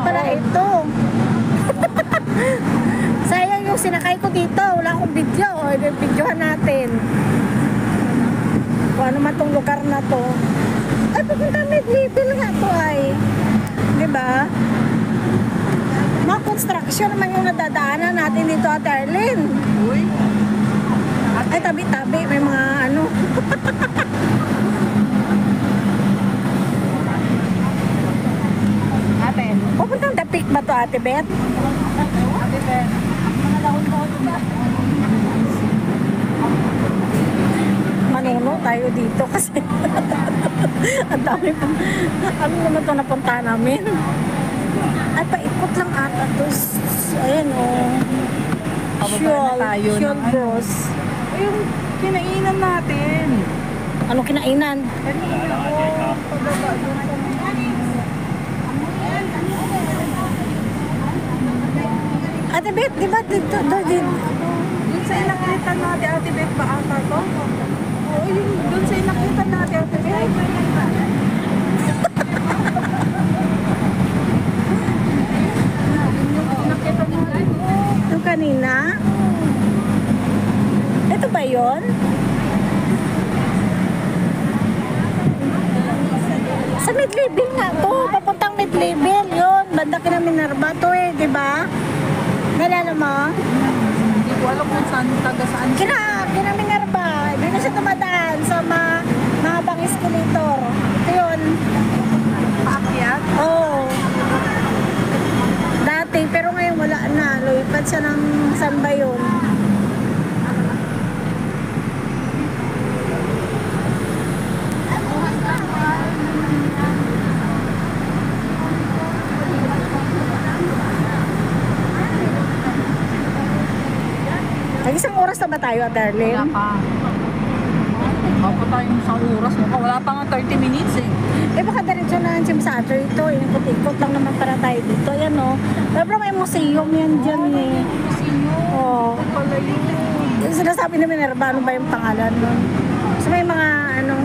pala ito. Sayang yung sinakay ko dito. Wala akong video. O, videohan natin. Kung ano man tong lugar na to. Ay, pupunta mid-level nga to ay. Diba? Mga construction naman yung nadadaanan natin dito at Arlene. Uy. Ay, tabi-tabi. May mga ano. Ate. Pupuntang Dapik ba to, Ate Beth? Ate Ben. Mga lahon-lahon ba? Manuno tayo dito kasi ang dami pa. Ano naman ito napunta namin? Ay, paikot lang ata to. Ayan o. Shell Bros. Yung kinainan natin. Anong kinainan? Kanina ko. Pababa doon sa Ate Beth, di ba dito? Doon sa inakitan natin, Ate Beth, ba ata to? Oo, yung doon sa inakitan natin, Ate Beth. Yung kanina? Ito ba yun? Sa mid-level nga to. Papuntang mid-level yun. Banda kina Minerva to eh, di ba? Nalala mo? Hindi ko alam kung saan, taga saan siya. Kina Minerva. Hindi na siya tumadaan sa mahabang escalator. Ito yun. Paakyat? Oo. Dati, pero ngayon wala na. Lumipat siya ng saan ba yun? Isang oras na ba tayo, Darlene? Wala pa. Wala pa tayong isang oras. Wala pa nga 30 minutes eh. Eh baka diretso na ang sa ato ito. Inikot-ikot lang naman para tayo dito. Ayan o. Pero may museum yan dyan eh. Oo. Pala yun. Yung sinasabi na Minerva, ano ba yung pangalan nun? So may mga ano,